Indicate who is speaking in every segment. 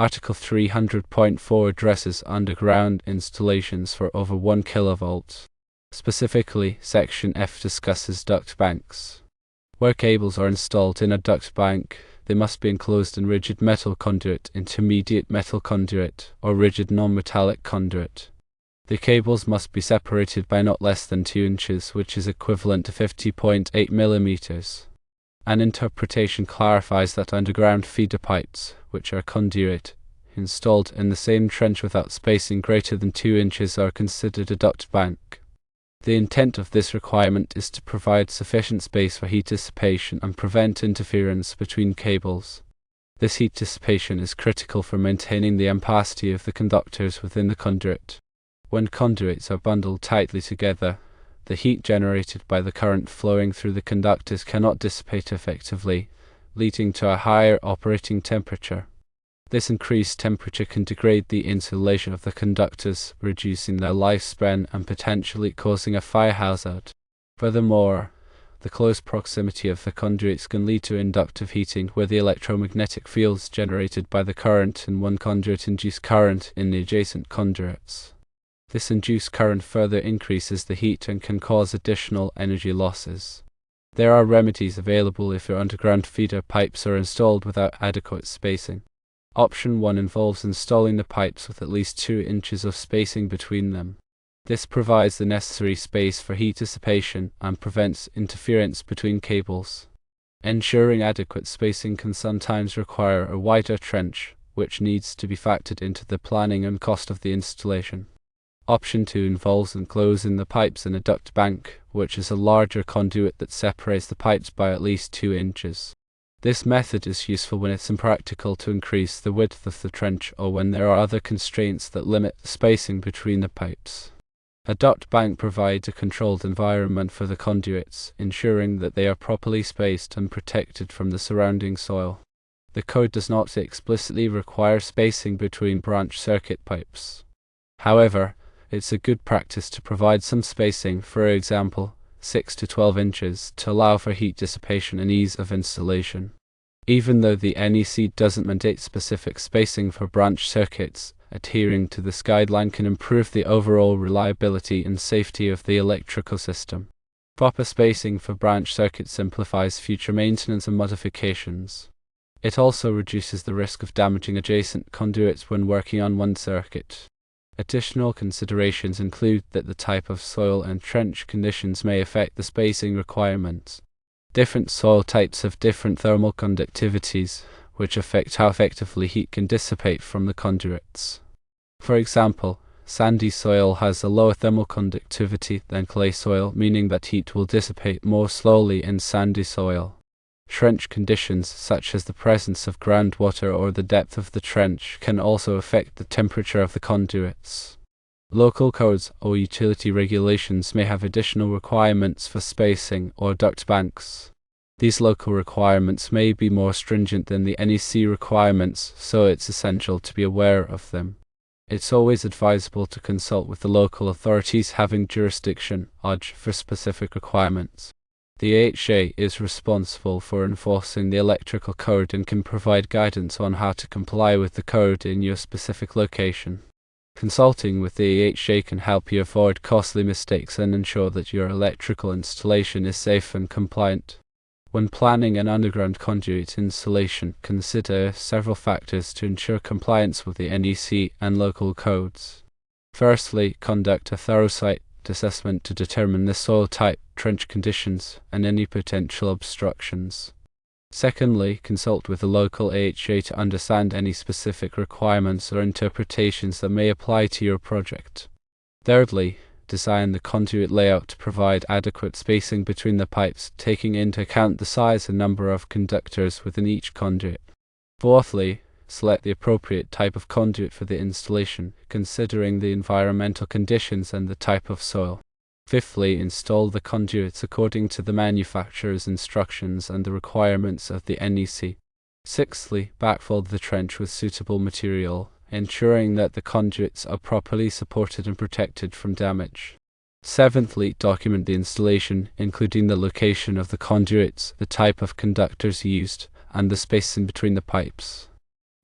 Speaker 1: Article 300.4 addresses underground installations for over 1 kV. Specifically, Section F discusses duct banks. Where cables are installed in a duct bank, they must be enclosed in rigid metal conduit, intermediate metal conduit, or rigid non-metallic conduit. The cables must be separated by not less than 2 inches, which is equivalent to 50.8 millimeters. An interpretation clarifies that underground feeder pipes, which are conduit, installed in the same trench without spacing greater than 2 inches are considered a duct bank. The intent of this requirement is to provide sufficient space for heat dissipation and prevent interference between cables. This heat dissipation is critical for maintaining the ampacity of the conductors within the conduit. When conduits are bundled tightly together, the heat generated by the current flowing through the conductors cannot dissipate effectively, leading to a higher operating temperature. This increased temperature can degrade the insulation of the conductors, reducing their lifespan and potentially causing a fire hazard. Furthermore, the close proximity of the conduits can lead to inductive heating, where the electromagnetic fields generated by the current in one conduit induce current in the adjacent conduits. This induced current further increases the heat and can cause additional energy losses. There are remedies available if your underground feeder pipes are installed without adequate spacing. Option 1 involves installing the pipes with at least 2 inches of spacing between them. This provides the necessary space for heat dissipation and prevents interference between cables. Ensuring adequate spacing can sometimes require a wider trench, which needs to be factored into the planning and cost of the installation. Option 2 involves enclosing the pipes in a duct bank, which is a larger conduit that separates the pipes by at least 2 inches. This method is useful when it's impractical to increase the width of the trench or when there are other constraints that limit the spacing between the pipes. A duct bank provides a controlled environment for the conduits, ensuring that they are properly spaced and protected from the surrounding soil. The code does not explicitly require spacing between branch circuit pipes. However, it's a good practice to provide some spacing, for example, 6 to 12 inches, to allow for heat dissipation and ease of installation. Even though the NEC doesn't mandate specific spacing for branch circuits, adhering to this guideline can improve the overall reliability and safety of the electrical system. Proper spacing for branch circuits simplifies future maintenance and modifications. It also reduces the risk of damaging adjacent conduits when working on one circuit. Additional considerations include that the type of soil and trench conditions may affect the spacing requirements. Different soil types have different thermal conductivities, which affect how effectively heat can dissipate from the conduits. For example, sandy soil has a lower thermal conductivity than clay soil, meaning that heat will dissipate more slowly in sandy soil. Trench conditions, such as the presence of groundwater or the depth of the trench, can also affect the temperature of the conduits. Local codes or utility regulations may have additional requirements for spacing or duct banks. These local requirements may be more stringent than the NEC requirements, so it's essential to be aware of them. It's always advisable to consult with the local authorities having jurisdiction for specific requirements. The AHA is responsible for enforcing the electrical code and can provide guidance on how to comply with the code in your specific location. Consulting with the AHA can help you avoid costly mistakes and ensure that your electrical installation is safe and compliant. When planning an underground conduit installation, consider several factors to ensure compliance with the NEC and local codes. Firstly, conduct a thorough site assessment to determine the soil type, trench conditions, and any potential obstructions. Secondly, consult with the local AHA to understand any specific requirements or interpretations that may apply to your project. Thirdly, design the conduit layout to provide adequate spacing between the pipes, taking into account the size and number of conductors within each conduit. Fourthly, select the appropriate type of conduit for the installation, considering the environmental conditions and the type of soil. Fifthly, install the conduits according to the manufacturer's instructions and the requirements of the NEC. Sixthly, backfill the trench with suitable material, ensuring that the conduits are properly supported and protected from damage. Seventhly, document the installation, including the location of the conduits, the type of conductors used, and the spacing between the pipes.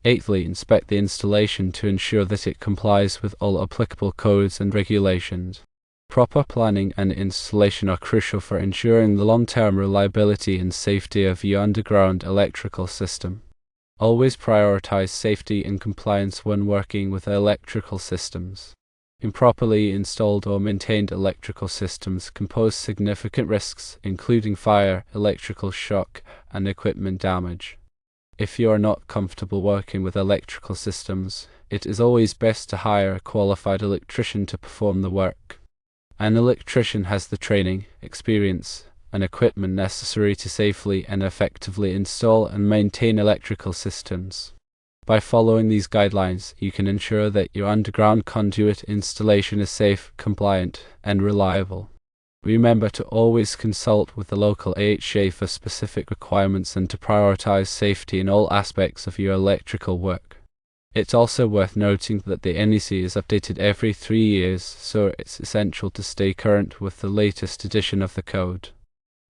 Speaker 1: Eighthly, inspect the installation to ensure that it complies with all applicable codes and regulations. Proper planning and installation are crucial for ensuring the long-term reliability and safety of your underground electrical system. Always prioritize safety and compliance when working with electrical systems. Improperly installed or maintained electrical systems can pose significant risks, including fire, electrical shock, and equipment damage. If you are not comfortable working with electrical systems, it is always best to hire a qualified electrician to perform the work. An electrician has the training, experience, and equipment necessary to safely and effectively install and maintain electrical systems. By following these guidelines, you can ensure that your underground conduit installation is safe, compliant, and reliable. Remember to always consult with the local AHA for specific requirements and to prioritize safety in all aspects of your electrical work. It's also worth noting that the NEC is updated every 3 years, so it's essential to stay current with the latest edition of the code.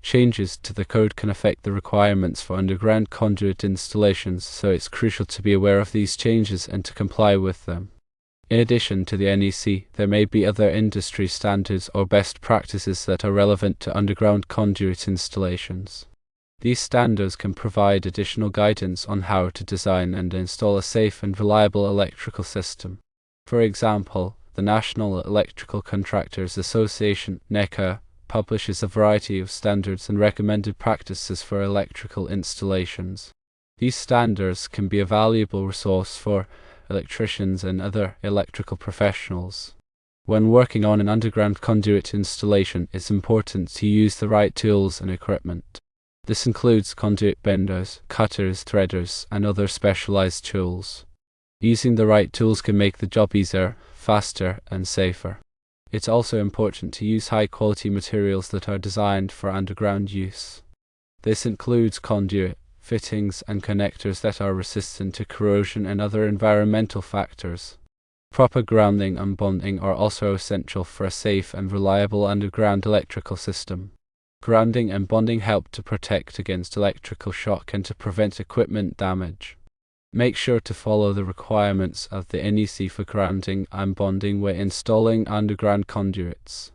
Speaker 1: Changes to the code can affect the requirements for underground conduit installations, so it's crucial to be aware of these changes and to comply with them. In addition to the NEC, there may be other industry standards or best practices that are relevant to underground conduit installations. These standards can provide additional guidance on how to design and install a safe and reliable electrical system. For example, the National Electrical Contractors Association (NEC) publishes a variety of standards and recommended practices for electrical installations. These standards can be a valuable resource for electricians and other electrical professionals. When working on an underground conduit installation, it's important to use the right tools and equipment. This includes conduit benders, cutters, threaders, and other specialized tools. Using the right tools can make the job easier, faster, and safer. It's also important to use high-quality materials that are designed for underground use. This includes conduit, fittings, and connectors that are resistant to corrosion and other environmental factors. Proper grounding and bonding are also essential for a safe and reliable underground electrical system. Grounding and bonding help to protect against electrical shock and to prevent equipment damage. Make sure to follow the requirements of the NEC for grounding and bonding when installing underground conduits.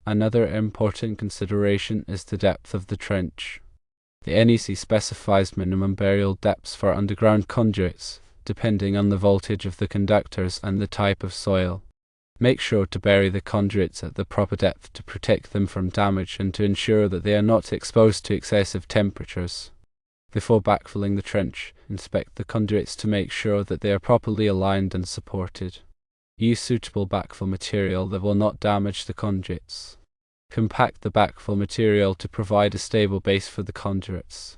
Speaker 1: Another important consideration is the depth of the trench. The NEC specifies minimum burial depths for underground conduits, depending on the voltage of the conductors and the type of soil. Make sure to bury the conduits at the proper depth to protect them from damage and to ensure that they are not exposed to excessive temperatures. Before backfilling the trench, inspect the conduits to make sure that they are properly aligned and supported. Use suitable backfill material that will not damage the conduits. Compact the backfill material to provide a stable base for the conduits.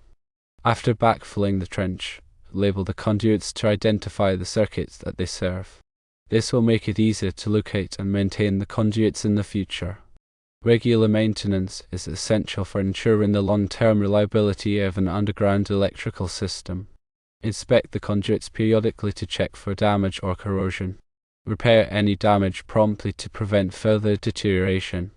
Speaker 1: After backfilling the trench, label the conduits to identify the circuits that they serve. This will make it easier to locate and maintain the conduits in the future. Regular maintenance is essential for ensuring the long-term reliability of an underground electrical system. Inspect the conduits periodically to check for damage or corrosion. Repair any damage promptly to prevent further deterioration.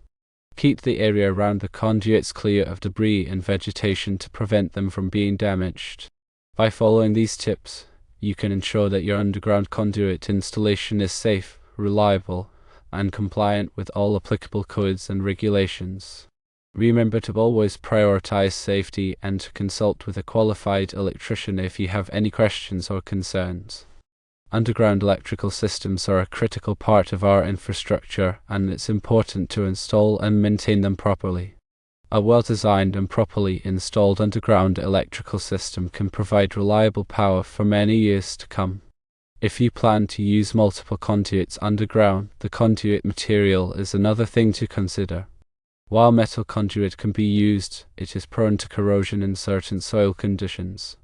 Speaker 1: Keep the area around the conduits clear of debris and vegetation to prevent them from being damaged. By following these tips, you can ensure that your underground conduit installation is safe, reliable, and compliant with all applicable codes and regulations. Remember to always prioritize safety and to consult with a qualified electrician if you have any questions or concerns. Underground electrical systems are a critical part of our infrastructure, and it's important to install and maintain them properly. A well-designed and properly installed underground electrical system can provide reliable power for many years to come. If you plan to use multiple conduits underground, the conduit material is another thing to consider. While metal conduit can be used, it is prone to corrosion in certain soil conditions.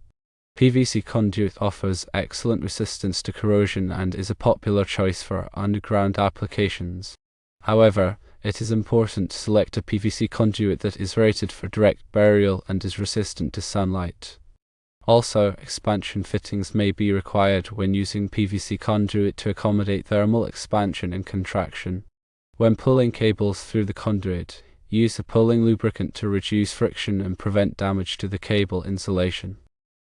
Speaker 1: PVC conduit offers excellent resistance to corrosion and is a popular choice for underground applications. However, it is important to select a PVC conduit that is rated for direct burial and is resistant to sunlight. Also, expansion fittings may be required when using PVC conduit to accommodate thermal expansion and contraction. When pulling cables through the conduit, use a pulling lubricant to reduce friction and prevent damage to the cable insulation.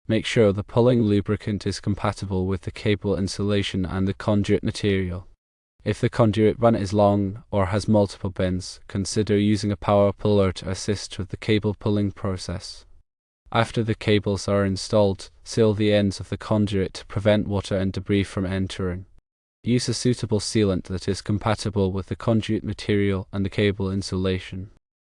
Speaker 1: Make sure the pulling lubricant is compatible with the cable insulation and the conduit material. If the conduit run is long or has multiple bends, consider using a power puller to assist with the cable pulling process. After the cables are installed, seal the ends of the conduit to prevent water and debris from entering. Use a suitable sealant that is compatible with the conduit material and the cable insulation.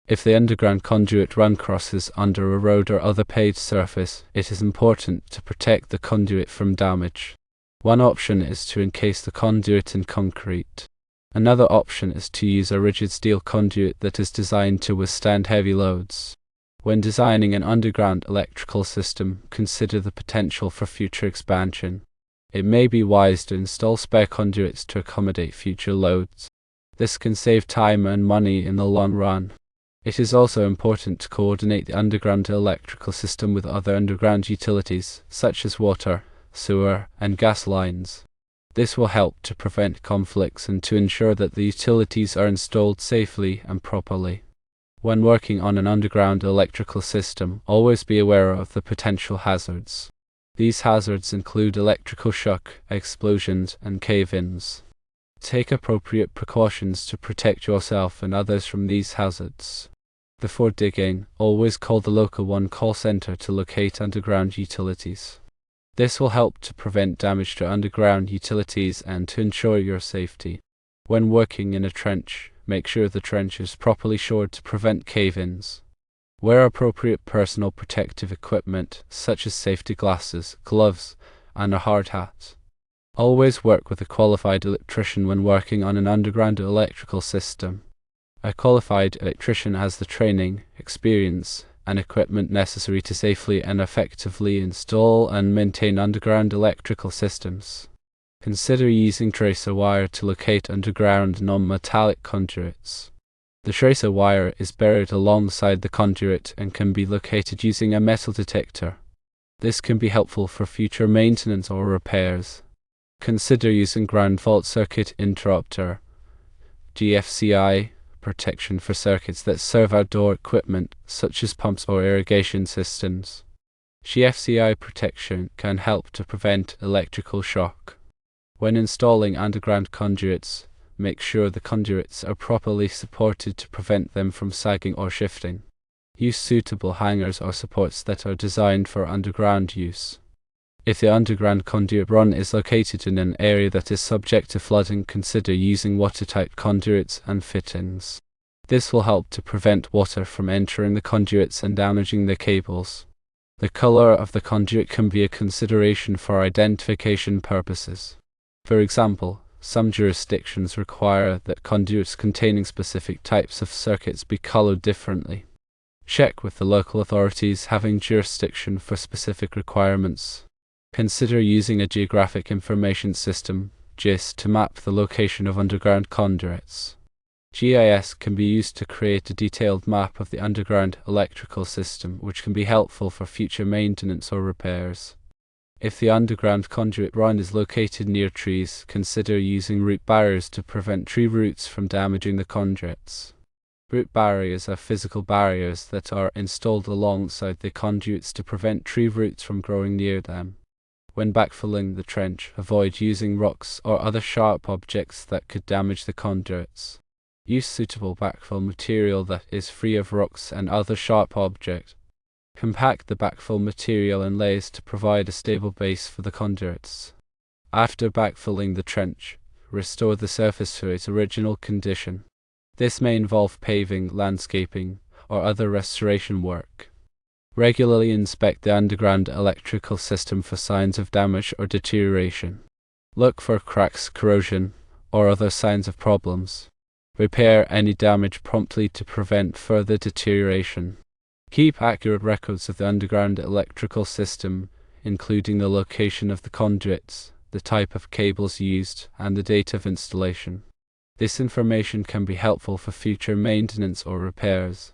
Speaker 1: If the underground conduit run crosses under a road or other paved surface, it is important to protect the conduit from damage. One option is to encase the conduit in concrete. Another option is to use a rigid steel conduit that is designed to withstand heavy loads. When designing an underground electrical system, consider the potential for future expansion. It may be wise to install spare conduits to accommodate future loads. This can save time and money in the long run. It is also important to coordinate the underground electrical system with other underground utilities, such as water, sewer, and gas lines. This will help to prevent conflicts and to ensure that the utilities are installed safely and properly. When working on an underground electrical system, always be aware of the potential hazards. These hazards include electrical shock, explosions, and cave-ins. Take appropriate precautions to protect yourself and others from these hazards. Before digging, always call the local one-call center to locate underground utilities. This will help to prevent damage to underground utilities and to ensure your safety. When working in a trench, make sure the trench is properly shored to prevent cave-ins. Wear appropriate personal protective equipment, such as safety glasses, gloves, and a hard hat. Always work with a qualified electrician when working on an underground electrical system. A qualified electrician has the training, experience, and equipment necessary to safely and effectively install and maintain underground electrical systems. Consider using tracer wire to locate underground non-metallic conduits. The tracer wire is buried alongside the conduit and can be located using a metal detector. This can be helpful for future maintenance or repairs. Consider using ground fault circuit interrupter (GFCI) protection for circuits that serve outdoor equipment, such as pumps or irrigation systems. GFCI protection can help to prevent electrical shock. When installing underground conduits, make sure the conduits are properly supported to prevent them from sagging or shifting. Use suitable hangers or supports that are designed for underground use. If the underground conduit run is located in an area that is subject to flooding, consider using watertight conduits and fittings. This will help to prevent water from entering the conduits and damaging the cables. The color of the conduit can be a consideration for identification purposes. For example, some jurisdictions require that conduits containing specific types of circuits be colored differently. Check with the local authorities having jurisdiction for specific requirements. Consider using a Geographic Information System (GIS) to map the location of underground conduits. GIS can be used to create a detailed map of the underground electrical system, which can be helpful for future maintenance or repairs. If the underground conduit run is located near trees, consider using root barriers to prevent tree roots from damaging the conduits. Root barriers are physical barriers that are installed alongside the conduits to prevent tree roots from growing near them. When backfilling the trench, avoid using rocks or other sharp objects that could damage the conduits. Use suitable backfill material that is free of rocks and other sharp objects. Compact the backfill material in layers to provide a stable base for the conduits. After backfilling the trench, restore the surface to its original condition. This may involve paving, landscaping, or other restoration work. Regularly inspect the underground electrical system for signs of damage or deterioration. Look for cracks, corrosion, or other signs of problems. Repair any damage promptly to prevent further deterioration. Keep accurate records of the underground electrical system, including the location of the conduits, the type of cables used, and the date of installation. This information can be helpful for future maintenance or repairs.